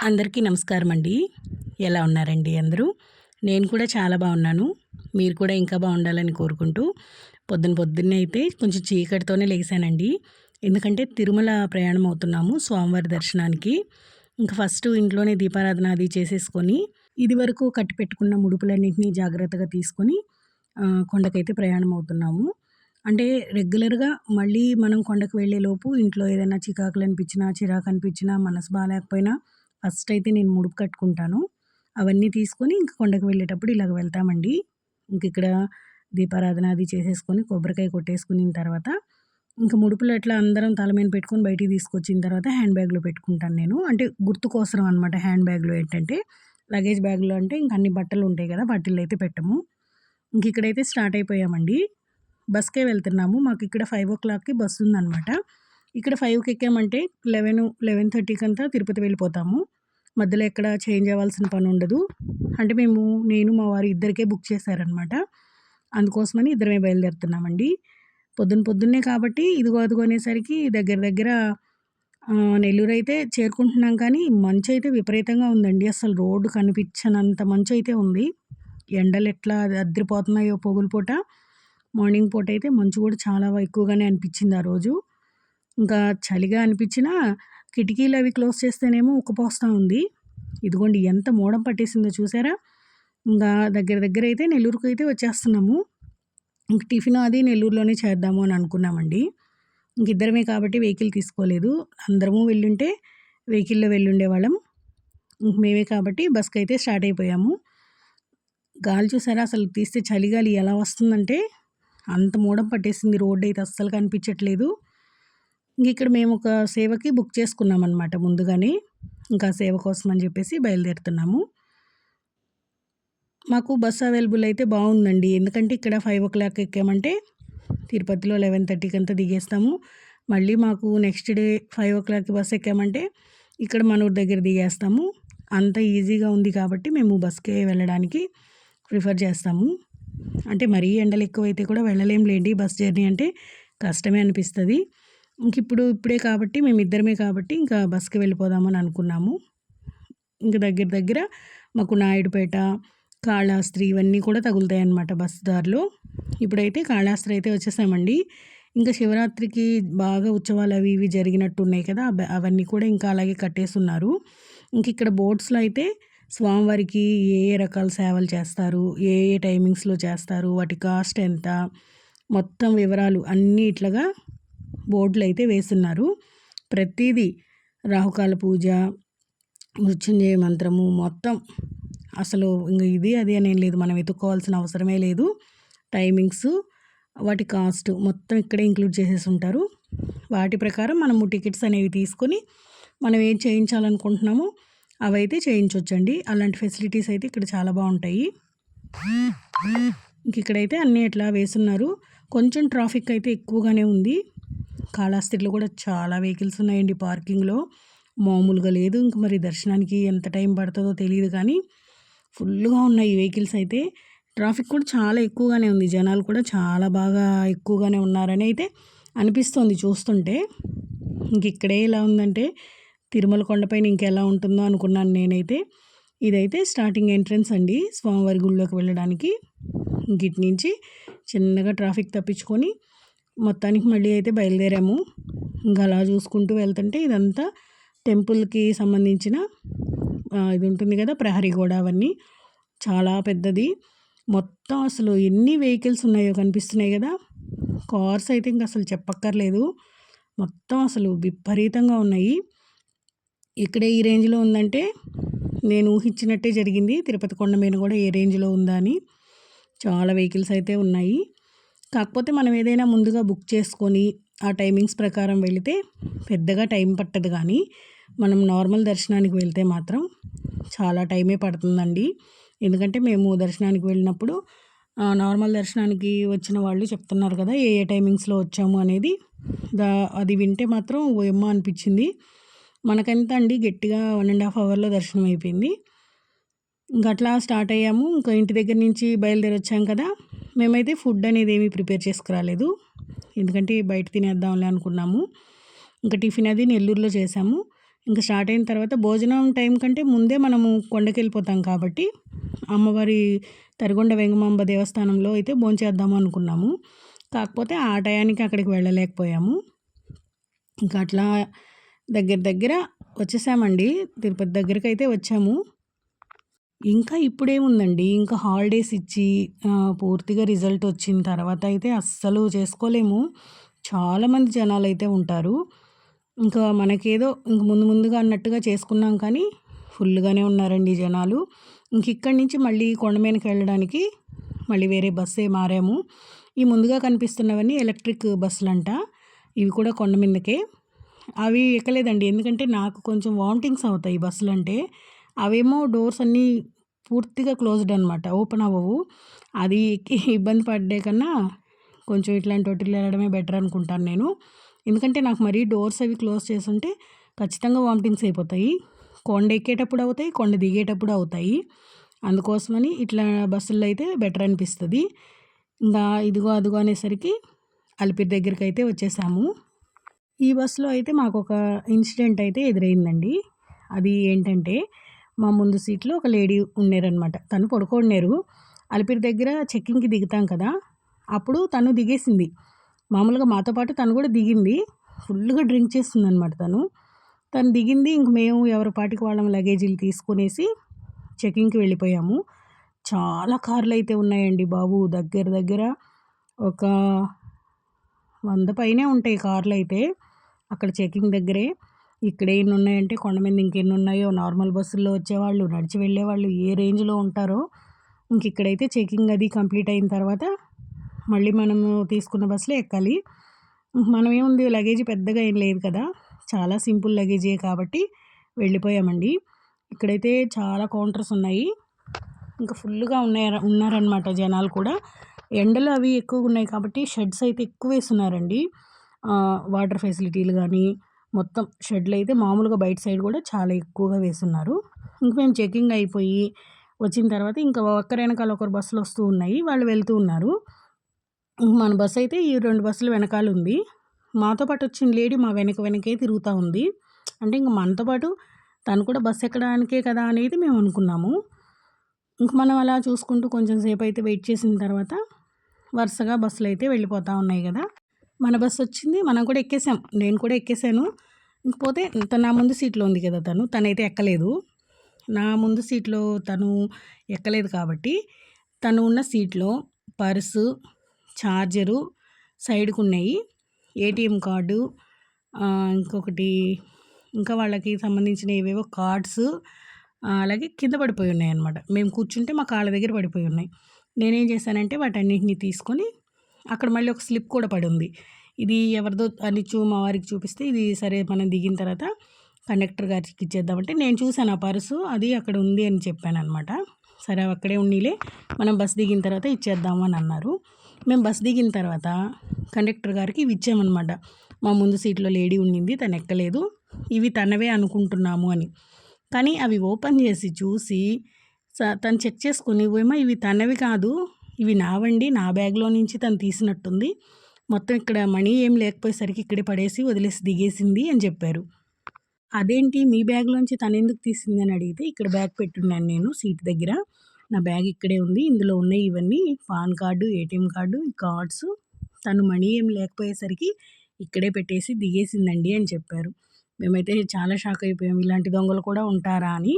అందరికీ నమస్కారం అండి. ఎలా ఉన్నారండి అందరూ? నేను కూడా చాలా బాగున్నాను. మీరు కూడా ఇంకా బాగుండాలని కోరుకుంటూ పొద్దున్నే అయితే కొంచెం చీకటితోనే లెగిసానండి. ఎందుకంటే తిరుమల ప్రయాణం అవుతున్నాము స్వామివారి దర్శనానికి. ఇంకా ఫస్ట్ ఇంట్లోనే దీపారాధన అది చేసేసుకొని, ఇదివరకు కట్టిపెట్టుకున్న ముడుపులన్నిటిని జాగ్రత్తగా తీసుకొని కొండకైతే ప్రయాణం అవుతున్నాము. అంటే రెగ్యులర్‌గా మళ్ళీ మనం కొండకు వెళ్ళేలోపు ఇంట్లో ఏదైనా చికాకులనిపించినా, చిరాకనిపించినా, మనసు బాలేకపోయినా ఫస్ట్ అయితే నేను ముడుపు కట్టుకుంటాను. అవన్నీ తీసుకొని ఇంక కొండకు వెళ్ళేటప్పుడు ఇలాగ వెళ్తామండి. ఇంకిక్కడ దీపారాధన అది చేసేసుకొని, కొబ్బరికాయ కొట్టేసుకునిన తర్వాత, ఇంక ముడుపులు ఎట్లా అందరం తల మీద పెట్టుకొని బయటికి తీసుకొచ్చిన తర్వాత హ్యాండ్ బ్యాగ్‌లో పెట్టుకుంటాను నేను. అంటే గుర్తుకోసరం అనమాట. హ్యాండ్ బ్యాగ్‌లో ఏంటంటే, లగేజ్ బ్యాగ్‌లో అంటే ఇంక అన్ని బట్టలు ఉంటాయి కదా! వాటిల్లో అయితే పెట్టము. ఇంకిక్కడైతే స్టార్ట్ అయిపోయామండి. బస్‌కే వెళ్తున్నాము. మాకిక్కడ 5:00కి బస్సుందనమాట. ఇక్కడ 5కి ఎక్కామంటే 11:30కంతా తిరుపతి వెళ్ళిపోతాము. మధ్యలో ఎక్కడ చేంజ్ అవ్వాల్సిన పనుండదు. అంటే నేను మా వారు ఇద్దరికే బుక్ చేశారనమాట. అందుకోసమని ఇద్దరమే బయలుదేరుతున్నామండి. పొద్దున్నే కాబట్టి ఇదిగో అదిగో అనేసరికి దగ్గర దగ్గర నెల్లూరైతే చేరుకుంటున్నాం కానీ మంచయితే విపరీతంగా ఉందండి. అసలు రోడ్డు కనిపించనంత మంచయితే ఉంది. ఎండలెట్లా అద్రిపోతున్నాయో పొగులు పూట. మార్నింగ్ పూటయితే మంచు కూడా చాలా ఎక్కువగానే అనిపించింది ఆ రోజు. ఇంకా చలిగా అనిపించినా కిటికీలు అవి క్లోజ్ చేస్తేనేమో ఉక్కపోస్తా ఉంది. ఇదిగోండి ఎంత మోడం పట్టేసిందో చూసారా? ఇంకా దగ్గర దగ్గర అయితే నెల్లూరుకైతే వచ్చేస్తున్నాము. ఇంక టిఫిన్ అది నెల్లూరులోనే చేద్దాము అని అనుకున్నామండి. ఇంక ఇద్దరమే కాబట్టి వెహికల్ తీసుకోలేదు. అందరము వెళ్ళుంటే వెహికల్‌లో వెళ్ళుండేవాళ్ళం. ఇంక మేమే కాబట్టి బస్‌కైతే స్టార్ట్ అయిపోయాము. గాలి చూసారా అసలు తీస్తే చలిగాలి ఎలా వస్తుందంటే అంత మోడం పట్టేసింది. రోడ్డయితే అస్సలు కనిపించట్లేదు. ఇంకిక్కడ మేము ఒక సేవకి బుక్ చేసుకున్నామనమాట ముందుగానే. ఇంకా సేవ కోసం అని చెప్పేసి బయలుదేరుతున్నాము. మాకు బస్ అవైలబుల్ అయితే బావుందండి. ఎందుకంటే ఇక్కడ 5:00 ఎక్కామంటే తిరుపతిలో 11:30కంతా దిగేస్తాము. మళ్ళీ మాకు నెక్స్ట్ డే 5:00కి బస్ ఎక్కామంటే ఇక్కడ మన ఊరు దగ్గర దిగేస్తాము. అంత ఈజీగా ఉంది కాబట్టి మేము బస్‌కే వెళ్ళడానికి ప్రిఫర్ చేస్తాము. అంటే మరీ ఎండలు ఎక్కువైతే కూడా వెళ్ళలేంలేండి. బస్ జర్నీ అంటే కష్టమే అనిపిస్తది. ఇప్పుడే కాబట్టి మేమిద్దరమే కాబట్టి ఇంకా బస్‌కి వెళ్ళిపోదామని అనుకున్నాము. ఇంక దగ్గర దగ్గర మాకు నాయుడుపేట, కాళహస్త్రి ఇవన్నీ కూడా తగులుతాయన్నమాట బస్ దారిలో. ఇప్పుడైతే కాళహస్త్రి అయితే వచ్చేసామండి. ఇంకా శివరాత్రికి బాగా ఉత్సవాలు అవి ఇవి జరిగినట్టున్నాయి కదా! అవన్నీ కూడా ఇంకా అలాగే కట్టేసున్నారు. ఇంకిక్కడ బోర్డ్స్‌లో అయితే స్వామివారికి ఏ ఏ రకాల సేవలు చేస్తారు, ఏ ఏ టైమింగ్స్‌లో చేస్తారు, వాటి కాస్ట్ ఎంత, మొత్తం వివరాలు అన్నీ ఇట్లాగా బోర్డులైతే వేసున్నారు. ప్రతీదీ రాహుకాల పూజ, మృత్యుంజయ మంత్రము మొత్తం అసలు ఇంగ ఇది అది అనేం లేదు. మనం వెతుక్కోవాల్సిన అవసరమే లేదు. టైమింగ్స్, వాటి కాస్ట్ మొత్తం ఇక్కడే ఇంక్లూడ్ చేసేసుంటారు. వాటి ప్రకారం మనము టికెట్స్ అనేవి తీసుకొని మనం ఏం చేయించాలనుకుంటున్నామో అవైతే చేయించొచ్చండి. అలాంటి ఫెసిలిటీస్ అయితే ఇక్కడ చాలా బావుంటాయి. ఇంకిక్కడైతే అన్నీ ఇట్లా వేసున్నారు. కొంచెం ట్రాఫిక్ అయితే ఎక్కువగానే ఉంది. కాళహస్తిలో కూడా చాలా వెహికల్స్ ఉన్నాయండి పార్కింగ్‌లో. మామూలుగా లేదు. ఇంక మరి దర్శనానికి ఎంత టైం పడతదో తెలీదు కానీ ఫుల్లుగా ఉన్నాయి వెహికల్స్ అయితే. ట్రాఫిక్ కూడా చాలా ఎక్కువగానే ఉంది. జనాలు కూడా చాలా బాగా ఎక్కువగానే ఉన్నారని అయితే అనిపిస్తోంది చూస్తుంటే. ఇంకిక్కడే ఇలా ఉందంటే తిరుమల కొండపైన ఇంకెలా ఉంటుందో అనుకున్నాను నేనైతే. ఇదైతే స్టార్టింగ్ ఎంట్రన్స్ అండి స్వామివారి గుడిలోకి వెళ్ళడానికి. ఇటు నుంచి చిన్నగా ట్రాఫిక్ తప్పించుకొని మొత్తానికి మళ్ళీ అయితే బయలుదేరాము. ఇంకా అలా చూసుకుంటూ వెళ్తుంటే ఇదంతా టెంపుల్‌కి సంబంధించిన ఇది ఉంటుంది కదా! ప్రహరీ గోడ అవన్నీ చాలా పెద్దది. మొత్తం అసలు ఎన్ని వెహికల్స్ ఉన్నాయో కనిపిస్తున్నాయి కదా! కార్స్ అయితే ఇంక అసలు చెప్పక్కర్లేదు. మొత్తం అసలు విపరీతంగా ఉన్నాయి. ఇక్కడే ఈ రేంజ్‌లో ఉందంటే నేను ఊహించినట్టే జరిగింది. తిరుపతి కొండ మీద కూడా ఏ రేంజ్‌లో ఉందా అని. చాలా వెహికల్స్ అయితే ఉన్నాయి. కాకపోతే మనం ఏదైనా ముందుగా బుక్ చేసుకొని ఆ టైమింగ్స్ ప్రకారం వెళితే పెద్దగా టైం పట్టదు కానీ మనం నార్మల్ దర్శనానికి వెళ్తే మాత్రం చాలా టైమే పడుతుందండి. ఎందుకంటే మేము దర్శనానికి వెళ్ళినప్పుడు నార్మల్ దర్శనానికి వచ్చిన వాళ్ళు చెప్తున్నారు కదా! ఏ ఏ టైమింగ్స్‌లో వచ్చాము అనేది. అది వింటే మాత్రం ఓయమ్మ అనిపించింది. మనకెంత అండి గట్టిగా 1 ½ అవర్‌లో దర్శనం అయిపోయింది. ఇంక అట్లా స్టార్ట్ అయ్యాము. ఇంకా ఇంటి దగ్గర నుంచి బయలుదేరొచ్చాం కదా! మేమైతే ఫుడ్ అనేది ఏమీ ప్రిపేర్ చేసుకురాలేదు. ఎందుకంటే బయట తినేద్దాంలే అనుకున్నాము. ఇంకా టిఫిన్ అది నెల్లూరులో చేసాము. ఇంకా స్టార్ట్ అయిన తర్వాత భోజనం టైం కంటే ముందే మనము కొండకెళ్ళిపోతాం కాబట్టి అమ్మవారి తరిగొండ వెంగమాంబ దేవస్థానంలో అయితే భోంచేద్దాము అనుకున్నాము. కాకపోతే ఆ టయానికి అక్కడికి వెళ్ళలేకపోయాము. ఇంకా అట్లా దగ్గర దగ్గర వచ్చేసామండి. తిరుపతి దగ్గరికైతే వచ్చాము. ఇంకా ఇప్పుడేముందండి, ఇంకా హాలిడేస్ ఇచ్చి పూర్తిగా రిజల్ట్ వచ్చిన తర్వాత అయితే అస్సలు చేసుకోలేము. చాలామంది జనాలైతే ఉంటారు. ఇంకా మనకేదో ఇంక ముందు ముందుగా అన్నట్టుగా చేసుకున్నాం కానీ ఫుల్‌గానే ఉన్నారండి జనాలు. ఇంక ఇక్కడి నుంచి మళ్ళీ కొండ మీదకి వెళ్ళడానికి మళ్ళీ వేరే బస్సే మారాము. ఈ ముందుగా కనిపిస్తున్నవన్నీ ఎలక్ట్రిక్ బస్సులంట. ఇవి కూడా కొండ మీదకే. అవి ఎక్కలేదండి. ఎందుకంటే నాకు కొంచెం వామిటింగ్స్ అవుతాయి బస్సులంటే. అవేమో డోర్స్ అన్నీ పూర్తిగా క్లోజ్డ్ అనమాట. ఓపెన్ అవ్వవు. అది ఎక్కి ఇబ్బంది పడే కన్నా కొంచెం ఇట్లాంటి వాటిల్లో వెళ్ళడమే బెటర్ అనుకుంటాను నేను. ఎందుకంటే నాకు మరీ డోర్స్ అవి క్లోజ్ చేసుంటే ఖచ్చితంగా వామిటింగ్స్ అయిపోతాయి. కొండ ఎక్కేటప్పుడు అవుతాయి, కొండ దిగేటప్పుడు అవుతాయి. అందుకోసమని ఇట్లా బస్సుల్లో అయితే బెటర్ అనిపిస్తది. ఇంకా ఇదిగో అదిగో అనేసరికి అలిపిరి దగ్గరికైతే వచ్చేసాము. ఈ బస్సులో అయితే మాకొక ఇన్సిడెంట్ అయితే ఎదురైందండి. అది ఏంటంటే మా ముందు సీట్‌లో ఒక లేడీ ఉన్నారనమాట. తను పడుకోన్నారు. అలిపిరి దగ్గర చెక్కింగ్‌కి దిగుతాం కదా! అప్పుడు తను దిగేసింది. మామూలుగా మాతో పాటు తను కూడా దిగింది. ఫుల్‌గా డ్రింక్ చేస్తుందనమాట తను. తను దిగింది. ఇంక మేము ఎవరి పాటికి వాళ్ళం లగేజీలు తీసుకునేసి చెకింగ్‌కి వెళ్ళిపోయాము. చాలా కార్లయితే ఉన్నాయండి బాబు. దగ్గర దగ్గర ఒక 100 పైనే ఉంటాయి కార్లయితే. అక్కడ చెకింగ్ దగ్గరే. ఇక్కడే ఇన్నున్నాయంటే కొండ మీద ఇంకెన్నున్నాయో. నార్మల్ బస్సుల్లో వచ్చేవాళ్ళు, నడిచి వెళ్ళేవాళ్ళు ఏ రేంజ్‌లో ఉంటారో. ఇంకిక్కడైతే చెకింగ్ అది కంప్లీట్ అయిన తర్వాత మళ్ళీ మనము తీసుకున్న బస్సులో ఎక్కాలి. మనమేముంది లగేజ్ పెద్దగా ఏం లేదు కదా! చాలా సింపుల్ లగేజే కాబట్టి వెళ్ళిపోయామండి. ఇక్కడైతే చాలా కౌంటర్స్ ఉన్నాయి. ఇంకా ఫుల్‌గా ఉన్నారనమాట జనాలు కూడా. ఎండలు అవి ఎక్కువగున్నాయి కాబట్టి షెడ్స్ అయితే ఎక్కువేసున్నారండి. వాటర్ ఫెసిలిటీలు గానీ, మొత్తం షెడ్‌లయితే మామూలుగా బయట సైడ్ కూడా చాలా ఎక్కువగా వేసున్నారు. ఇంక మేము చెకింగ్ అయిపోయి వచ్చిన తర్వాత ఇంకా ఒకరెనకాల ఒకరు బస్సులొస్తూ ఉన్నాయి. వాళ్ళు వెళ్తూ ఉన్నారు. మన బస్సయితే ఈ 2 బస్సులు వెనకాలుంది. మాతో పాటు వచ్చిన లేడీ మా వెనకే తిరుగుతా ఉంది. అంటే ఇంక మనతో పాటు తను కూడా బస్ ఎక్కడానికే కదా అనేది మేము అనుకున్నాము. ఇంక మనం అలా చూసుకుంటూ కొంచెం సేపయితే వెయిట్ చేసిన తర్వాత వరుసగా బస్సులయితే వెళ్ళిపోతా ఉన్నాయి గదా! మన బస్సొచ్చింది. మనం కూడా ఎక్కేసాం. నేను కూడా ఎక్కేసాను. ఇంకపోతే నా ముందు సీట్‌లో ఉంది కదా తను. తనైతే ఎక్కలేదు. నా ముందు సీట్‌లో తను ఎక్కలేదు కాబట్టి తను ఉన్న సీట్‌లో పర్సు, చార్జరు సైడ్‌కున్నాయి. ఏటీఎం కార్డు, ఇంకొకటి ఇంకా వాళ్ళకి సంబంధించిన ఏవేవో కార్డ్స్, అలాగే కింద పడిపోయి ఉన్నాయన్నమాట. మేము కూర్చుంటే మా కాళ్ళ దగ్గర పడిపోయి ఉన్నాయి. నేనేం చేశానంటే వాటన్నిటిని తీసుకొని అక్కడ మళ్ళీ ఒక స్లిప్ కూడా పడుంది. ఇది ఎవరిదో అని మా వారికి చూపిస్తే, ఇది సరే మనం దిగిన తర్వాత కండక్టర్ గారికి ఇచ్చేద్దామంటే, నేను చూసాను ఆ పర్సు అది అక్కడ ఉంది అని చెప్పాననమాట. సరే అవి అక్కడే ఉన్నీలే, మనం బస్ దిగిన తర్వాత ఇచ్చేద్దాము అని అన్నారు. మేము బస్ దిగిన తర్వాత కండక్టర్ గారికి ఇవి ఇచ్చామనమాట. మా ముందు సీట్‌లో లేడీ ఉండింది. తను ఎక్కలేదు. ఇవి తనవే అనుకుంటున్నాము అని. కానీ అవి ఓపెన్ చేసి చూసి తను చెక్ చేసుకొని, ఏమో ఇవి తనవి కాదు, ఇవి నావండి. నా బ్యాగ్‌లో నుంచి తను తీసినట్టుంది. మొత్తం ఇక్కడ మనీ ఏం లేకపోయేసరికి ఇక్కడే పడేసి వదిలేసి దిగేసింది అని చెప్పారు. అదేంటి మీ బ్యాగ్‌లోంచి తనెందుకు తీసింది అని అడిగితే, ఇక్కడ బ్యాగ్ పెట్టున్నాను నేను సీట్ దగ్గర. నా బ్యాగ్ ఇక్కడే ఉంది. ఇందులో ఉన్నాయి ఇవన్నీ పాన్ కార్డు, ఏటీఎం కార్డు, ఈ కార్డ్స్. తను మనీ ఏం లేకపోయేసరికి ఇక్కడే పెట్టేసి దిగేసిందండి అని చెప్పారు. మేమైతే చాలా షాక్ అయిపోయాం. ఇలాంటి దొంగలు కూడా ఉంటారా అని.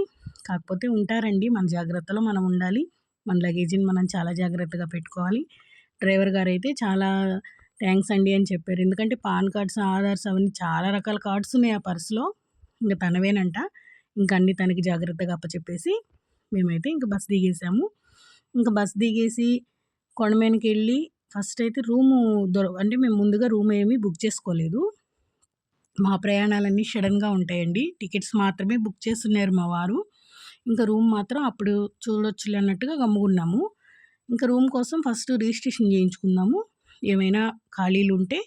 కాకపోతే ఉంటారండి. మన జాగ్రత్తలో మనం ఉండాలి. మన లగేజీని మనం చాలా జాగ్రత్తగా పెట్టుకోవాలి. డ్రైవర్ గారైతే చాలా థ్యాంక్స్ అండి అని చెప్పారు. ఎందుకంటే పాన్ కార్డ్స్, ఆధార్స్ అవన్నీ చాలా రకాల కార్డ్స్ ఉన్నాయి ఆ పర్స్‌లో. ఇంక తనవేనంట. ఇంక అన్నీ తనకి జాగ్రత్తగా అప్పచెప్పేసి మేమైతే ఇంక బస్ దిగేసాము. ఇంక బస్ దిగేసి కొండమీదకెళ్ళి ఫస్ట్ అయితే రూము అంటే మేము ముందుగా రూమ్ ఏమీ బుక్ చేసుకోలేదు. మా ప్రయాణాలన్నీ సడన్‌గా ఉంటాయండి. టికెట్స్ మాత్రమే బుక్ చేసున్నారు మా వారు. ఇంక రూమ్ మాత్రం అప్పుడు చూడొచ్చులే అన్నట్టుగా గమ్ముగున్నాము. ఇంక రూమ్ కోసం ఫస్ట్ రిజిస్ట్రేషన్ చేయించుకుందాము. ఏమైనా ఖాళీలుంటే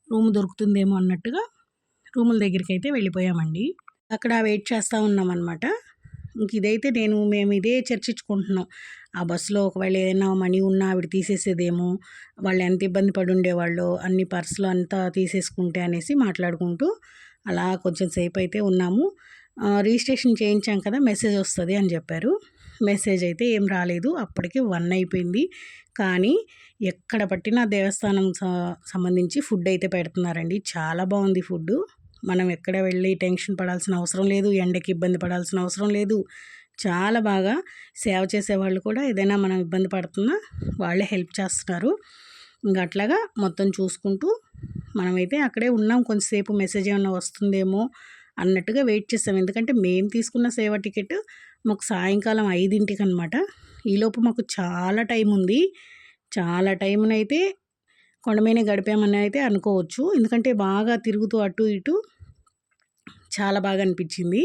రూమ్ దొరుకుతుందేమో అన్నట్టుగా రూముల దగ్గరికైతే వెళ్ళిపోయామండి. అక్కడ వెయిట్ చేస్తా ఉన్నామనమాట. ఇంక ఇదైతే మేము ఇదే చర్చించుకుంటున్నాం. ఆ బస్సులో ఒకవేళ ఏదైనా మనీ ఉన్నా ఆవిడ తీసేసేదేమో, వాళ్ళు ఎంత ఇబ్బంది పడి ఉండేవాళ్ళో, అన్ని పర్సులు అంతా తీసేసుకుంటే అనేసి మాట్లాడుకుంటూ అలా కొంచెం సేపు అయితే ఉన్నాము. రిజిస్ట్రేషన్ చేయించాం కదా, మెసేజ్ వస్తుంది అని చెప్పారు. మెసేజ్ అయితే ఏం రాలేదు. అప్పటికి 1 అయిపోయింది. కానీ ఎక్కడ పట్టినా దేవస్థానం సంబంధించి ఫుడ్ అయితే పెడుతున్నారండి. చాలా బాగుంది ఫుడ్డు. మనం ఎక్కడ వెళ్ళి టెన్షన్ పడాల్సిన అవసరం లేదు, ఎండకి ఇబ్బంది పడాల్సిన అవసరం లేదు. చాలా బాగా సేవ చేసేవాళ్ళు కూడా ఏదైనా మనం ఇబ్బంది పడుతున్నా వాళ్ళే హెల్ప్ చేస్తున్నారు. ఇంకా అట్లాగా మొత్తం చూసుకుంటూ మనమైతే అక్కడే ఉన్నాం. కొంచెంసేపు మెసేజ్ ఏమన్నా వస్తుందేమో అన్నట్టుగా వెయిట్ చేసాం. ఎందుకంటే మేము తీసుకున్న సేవ టికెట్ మాకు సాయంకాలం 5ంటికి అనమాట. ఈలోపు మాకు చాలా టైం ఉంది. చాలా టైంనైతే కొండమీనే గడిపామని అయితే అనుకోవచ్చు. ఎందుకంటే బాగా తిరుగుతూ అటు ఇటు చాలా బాగా అనిపించింది.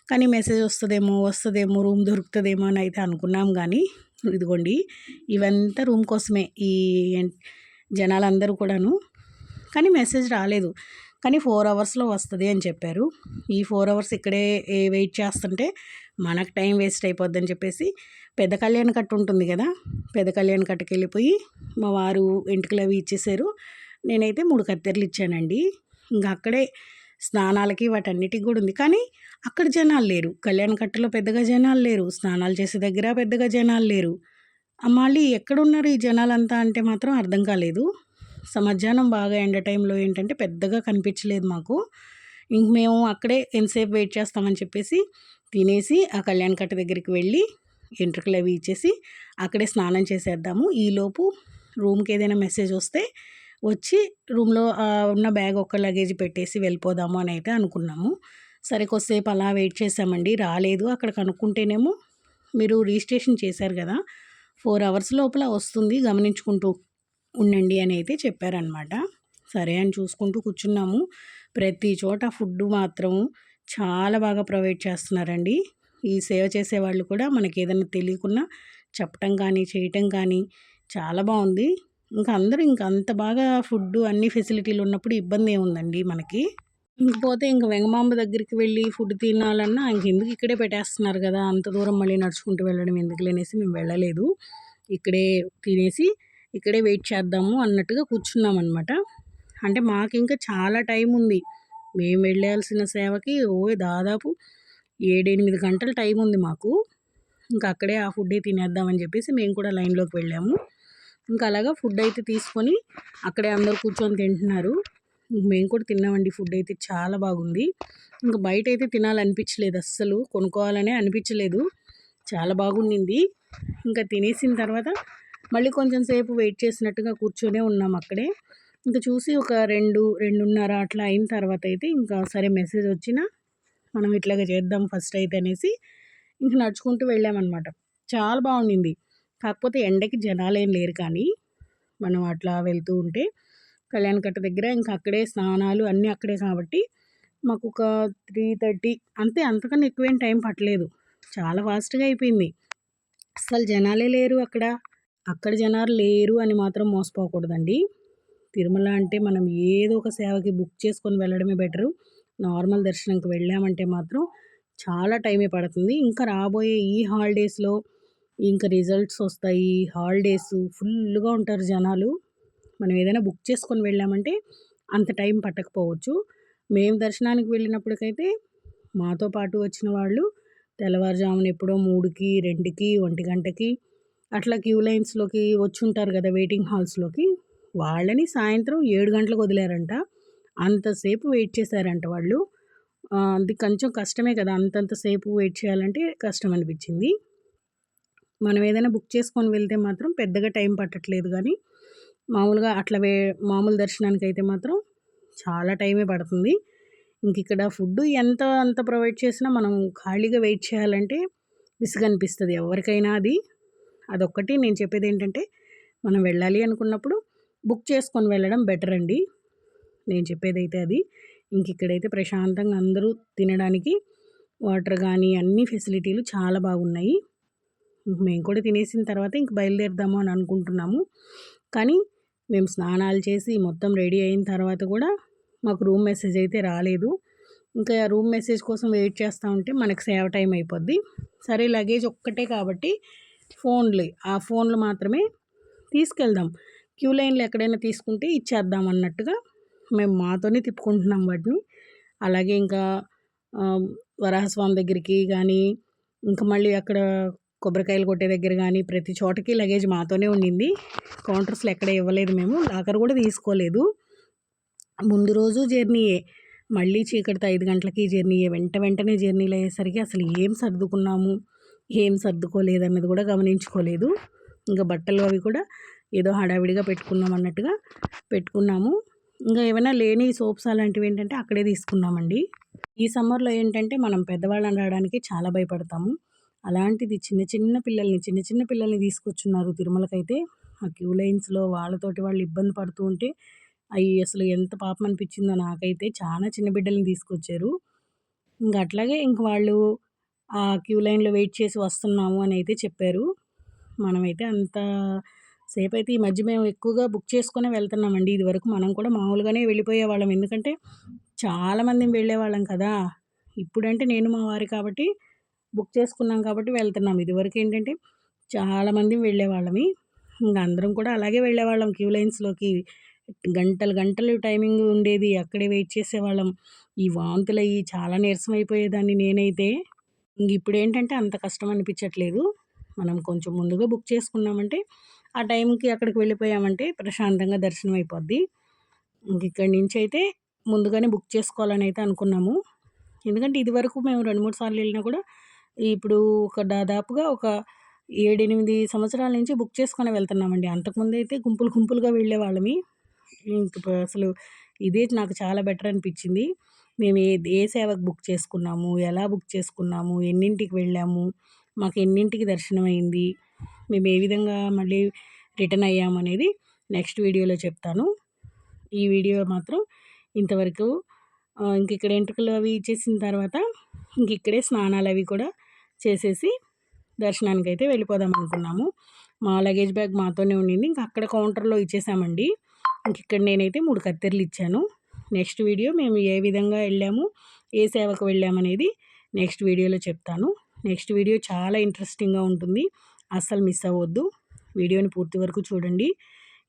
కానీ మెసేజ్ వస్తుందేమో రూమ్ దొరుకుతుందేమో అని అయితే అనుకున్నాం. కానీ ఇదిగోండి, ఇవంతా రూమ్ కోసమే ఈ జనాలందరూ కూడాను. కానీ మెసేజ్ రాలేదు. కానీ 4 అవర్స్లో వస్తుంది అని చెప్పారు. ఈ 4 అవర్స్ ఇక్కడే వెయిట్ చేస్తుంటే మనకు టైం వేస్ట్ అయిపోద్దని చెప్పేసి పెద్ద కళ్యాణ కట్ట ఉంటుంది కదా, పెద్ద కళ్యాణ కట్టకి వెళ్ళిపోయి మా వారు ఎంటుకలు అవి ఇచ్చేసారు. నేనైతే 3 కత్తెరలు ఇచ్చానండి. ఇంకా అక్కడే స్నానాలకి వాటన్నిటికి కూడా ఉంది. కానీ అక్కడ జనాలు లేరు. కళ్యాణ కట్టలో పెద్దగా జనాలు లేరు. స్నానాలు చేసే దగ్గర పెద్దగా జనాలు లేరు. మళ్ళీ ఎక్కడున్నారు ఈ జనాలంతా అంటే మాత్రం అర్థం కాలేదు. మధ్యాహ్నం బాగా ఎండ టైంలో ఏంటంటే పెద్దగా కనిపించలేదు మాకు. ఇంక మేము అక్కడే ఎంతసేపు వెయిట్ చేస్తామని చెప్పేసి తినేసి ఆ కళ్యాణ కట్ట దగ్గరికి వెళ్ళి ఎంట్రుకలు అవి ఇచ్చేసి అక్కడే స్నానం చేసేద్దాము. ఈలోపు రూమ్కి ఏదైనా మెసేజ్ వస్తే వచ్చి రూమ్లో ఉన్న బ్యాగ్ ఒక్క లగేజ్ పెట్టేసి వెళ్ళిపోదాము అని అయితే అనుకున్నాము. సరే కొద్దిసేపు అలా వెయిట్ చేసామండి. రాలేదు. అక్కడ కనుక్కుంటేనేమో మీరు రిజిస్ట్రేషన్ చేశారు కదా, 4 అవర్స్ లోపల వస్తుంది, గమనించుకుంటూ ఉండండి అని అయితే చెప్పారనమాట. సరే అని చూసుకుంటూ కూర్చున్నాము. ప్రతి చోట ఫుడ్ మాత్రం చాలా బాగా ప్రొవైడ్ చేస్తున్నారండి. ఈ సేవ చేసేవాళ్ళు కూడా మనకి ఏదైనా తెలియకున్నా చెప్పటం కానీ చేయటం కానీ చాలా బాగుంది. ఇంకా అంత బాగా ఫుడ్ అన్ని ఫెసిలిటీలు ఉన్నప్పుడు ఇబ్బంది ఏముందండి మనకి. ఇంకపోతే వెంగమాంబ దగ్గరికి వెళ్ళి ఫుడ్ తినాలన్నా ఎందుకు, ఇక్కడే పెట్టేస్తున్నారు కదా, అంత దూరం మళ్ళీ నడుచుకుంటూ వెళ్ళడం ఎందుకులేనేసి మేము వెళ్ళలేదు. ఇక్కడే తినేసి ఇక్కడే వెయిట్ చేద్దాము అన్నట్టుగా కూర్చున్నాం అనమాట. అంటే మాకు ఇంకా చాలా టైం ఉంది. మేము వెళ్ళాల్సిన సేవకి దాదాపు 7-8 గంటల టైం ఉంది మాకు. ఇంకా అక్కడే ఆ ఫుడ్డే తినేద్దామని చెప్పేసి మేము కూడా లైన్లోకి వెళ్ళాము. ఇంకా అలాగా ఫుడ్ అయితే తీసుకొని అక్కడే అందరూ కూర్చొని తింటున్నారు. మేము కూడా తిన్నామండి. ఫుడ్ అయితే చాలా బాగుంది. ఇంకా బయట అయితే తినాలనిపించలేదు, అస్సలు కొనుక్కోవాలనే అనిపించలేదు. చాలా బాగుండింది. ఇంకా తినేసిన తర్వాత మళ్ళీ కొంచెం సేపు వెయిట్ చేసినట్టుగా కూర్చొనే ఉన్నాం అక్కడే. ఇంకా చూసి ఒక 2-2:30 అట్లా అయిన తర్వాత అయితే ఇంకా సరే మెసేజ్ వచ్చినా మనం ఇట్లాగ చేద్దాం ఫస్ట్ అయితే అనేసి ఇంక నడుచుకుంటూ వెళ్ళామన్నమాట. చాలా బాగుండింది. కాకపోతే ఎండకి జనాలేం లేరు. కానీ మనం అట్లా వెళ్తూ ఉంటే కళ్యాణ కట్ట దగ్గర ఇంకా అక్కడే స్నానాలు అన్నీ అక్కడే కాబట్టి మాకు ఒక 3:30 అంతే, అంతకన్నా ఎక్కువేం టైం పట్టలేదు. చాలా ఫాస్ట్గా అయిపోయింది. అస్సలు జనాలే లేరు అక్కడ. అక్కడ జనాలు లేరు అని మాత్రం మోసపోకూడదండి. తిరుమల అంటే మనం ఏదో ఒక సేవకి బుక్ చేసుకొని వెళ్ళడమే బెటరు. నార్మల్ దర్శనంకి వెళ్ళామంటే మాత్రం చాలా టైమే పడుతుంది. ఇంకా రాబోయే ఈ హాలిడేస్లో ఇంకా రిజల్ట్స్ వస్తాయి. హాలిడేస్ ఫుల్గా ఉంటారు జనాలు. మనం ఏదైనా బుక్ చేసుకొని వెళ్ళామంటే అంత టైం పట్టకపోవచ్చు. మేము దర్శనానికి వెళ్ళినప్పటికైతే మాతో పాటు వచ్చిన వాళ్ళు తెల్లవారుజామున ఎప్పుడో 3కి, 2కి, 1 గంటకి అట్లా క్యూ లైన్స్లోకి వచ్చుంటారు కదా, వెయిటింగ్ హాల్స్లోకి. వాళ్ళని సాయంత్రం 7 గంటలకు వదిలారంట. అంతసేపు వెయిట్ చేశారంట వాళ్ళు. అది కొంచెం కష్టమే కదా, అంతంతసేపు వెయిట్ చేయాలంటే కష్టం అనిపించింది. మనం ఏదైనా బుక్ చేసుకొని వెళ్తే మాత్రం పెద్దగా టైం పట్టట్లేదు. కానీ మామూలుగా అట్లా మామూలు దర్శనానికి అయితే మాత్రం చాలా టైమే పడుతుంది. ఇక్కడ ఫుడ్ అంత ప్రొవైడ్ చేసినా మనం ఖాళీగా వెయిట్ చేయాలంటే విసుగనిపిస్తుంది ఎవరికైనా. అదొక్కటి నేను చెప్పేది ఏంటంటే, మనం వెళ్ళాలి అనుకున్నప్పుడు బుక్ చేసుకొని వెళ్ళడం బెటర్ అండి. నేను చెప్పేదైతే అది. ఇక్కడైతే ప్రశాంతంగా అందరూ తినడానికి వాటర్ కానీ అన్ని ఫెసిలిటీలు చాలా బాగున్నాయి. మేము కూడా తినేసిన తర్వాత ఇంక బయలుదేరుదాము అని అనుకుంటున్నాము. కానీ మేము స్నానాలు చేసి మొత్తం రెడీ అయిన తర్వాత కూడా మాకు రూమ్ మెసేజ్ అయితే రాలేదు. ఇంకా రూమ్ మెసేజ్ కోసం వెయిట్ చేస్తూ ఉంటే మనకు సేవ టైం అయిపోద్ది. సరే లగేజ్ ఒక్కటే కాబట్టి ఆ ఫోన్లు మాత్రమే తీసుకెళ్దాం, క్యూ లైన్లో ఎక్కడైనా తీసుకుంటే ఇచ్చేద్దాం అన్నట్టుగా మేము మాతోనే తిప్పుకుంటున్నాం వాటిని. అలాగే ఇంకా వరాహస్వామి దగ్గరికి కానీ, ఇంకా మళ్ళీ అక్కడ కొబ్బరికాయలు కొట్టే దగ్గర కానీ ప్రతి చోటకి లగేజ్ మాతోనే ఉండింది. కౌంటర్స్‌లో ఎక్కడ ఇవ్వలేదు మేము. లాకర్ కూడా తీసుకోలేదు. ముందు రోజు జర్నీయే. మళ్ళీ చీకటితో 5 గంటలకి జర్నీయే. వెంటనే జర్నీలు అయ్యేసరికి అసలు ఏం సర్దుకున్నాము, ఏం సర్దుకోలేదన్నది కూడా గమనించుకోలేదు. ఇంకా బట్టలు అవి కూడా ఏదో హడావిడిగా పెట్టుకున్నాం అన్నట్టుగా పెట్టుకున్నాము. ఇంకా ఏమైనా లేని సోప్స్ అలాంటివి ఏంటంటే అక్కడే తీసుకున్నామండి. ఈ సమ్మర్‌లో ఏంటంటే మనం పెద్దవాళ్ళని రావడానికి చాలా భయపడతాము. అలాంటిది చిన్న చిన్న పిల్లల్ని తీసుకొచ్చున్నారు తిరుమలకైతే. ఆ క్యూ లైన్స్‌లో వాళ్ళతోటి వాళ్ళు ఇబ్బంది పడుతూ ఉంటే అసలు ఎంత పాపం అనిపించిందో నాకైతే. చాలా చిన్న బిడ్డల్ని తీసుకొచ్చారు. అట్లాగే వాళ్ళు ఆ క్యూ లైన్‌లో వెయిట్ చేసి వస్తున్నాము అని అయితే చెప్పారు. మనమైతే అంత సేపయితే ఈ మధ్య మేము ఎక్కువగా బుక్ చేసుకునే వెళ్తున్నామండి. ఇదివరకు మనం కూడా మామూలుగానే వెళ్ళిపోయేవాళ్ళం. ఎందుకంటే చాలామంది వెళ్ళేవాళ్ళం కదా! ఇప్పుడంటే నేను మా వారు కాబట్టి బుక్ చేసుకున్నాం కాబట్టి వెళ్తున్నాం. ఇదివరకేంటంటే చాలామంది వెళ్ళేవాళ్ళమి. అందరం కూడా అలాగే వెళ్ళేవాళ్ళం క్యూ లైన్స్‌లోకి. గంటలు టైమింగ్ ఉండేది. అక్కడే వెయిట్ చేసేవాళ్ళం. ఈ వాంతులయ్యి చాలా నీరసం అయిపోయేదాన్ని నేనైతే. ఇప్పుడేంటంటే అంత కష్టం అనిపించట్లేదు. మనం కొంచెం ముందుగా బుక్ చేసుకున్నామంటే, ఆ టైంకి అక్కడికి వెళ్ళిపోయామంటే ప్రశాంతంగా దర్శనం అయిపోద్ది. ఇక్కడి నుంచైతే ముందుగానే బుక్ చేసుకోవాలనైతే అనుకున్నాము. ఎందుకంటే ఇదివరకు మేము 2, 3 సార్లు వెళ్ళినా కూడా ఇప్పుడు దాదాపుగా ఒక 7, 8 సంవత్సరాల నుంచి బుక్ చేసుకొనే వెళ్తున్నామండి. అంతకుముందైతే గుంపులుగా వెళ్ళేవాళ్ళమి. అసలు ఇదే నాకు చాలా బెటర్ అనిపించింది. మేము ఏ సేవకు బుక్ చేసుకున్నాము, ఎలా బుక్ చేసుకున్నాము, ఎన్నింటికి వెళ్ళాము, మాకు ఎన్నింటికి దర్శనమైంది, మేము ఏ విధంగా మళ్ళీ రిటర్న్ అయ్యామనేది నెక్స్ట్ వీడియోలో చెప్తాను. ఈ వీడియో మాత్రం ఇంతవరకు. ఇక్కడ ఎంట్రుకలు అవి ఇచ్చేసిన తర్వాత ఇక్కడే స్నానాలవి కూడా చేసేసి దర్శనానికైతే వెళ్ళిపోదాం అనుకున్నాము. మా లగేజ్ బ్యాగ్ మాతోనే ఉండింది. అక్కడ కౌంటర్‌లో ఇచ్చేసామండి. ఇక్కడ నేనైతే 3 కత్తెరలు ఇచ్చాను. నెక్స్ట్ వీడియో మేము ఏ విధంగా వెళ్ళాము, ఏ సేవకు వెళ్ళామనేది నెక్స్ట్ వీడియోలో చెప్తాను. నెక్స్ట్ వీడియో చాలా ఇంట్రెస్టింగ్‌గా ఉంటుంది. అస్సలు మిస్ అవ్వద్దు. వీడియోని పూర్తి వరకు చూడండి.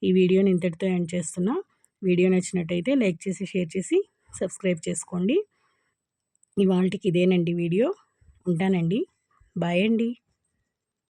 ఈ వీడియోని ఇంతటితో ఎండ్ చేస్తున్నా. వీడియో నచ్చినట్టయితే లైక్ చేసి, షేర్ చేసి, సబ్స్క్రైబ్ చేసుకోండి. ఇవాల్టికి ఇదేనండి వీడియో. ఉంటానండి. బాయ్ అండి.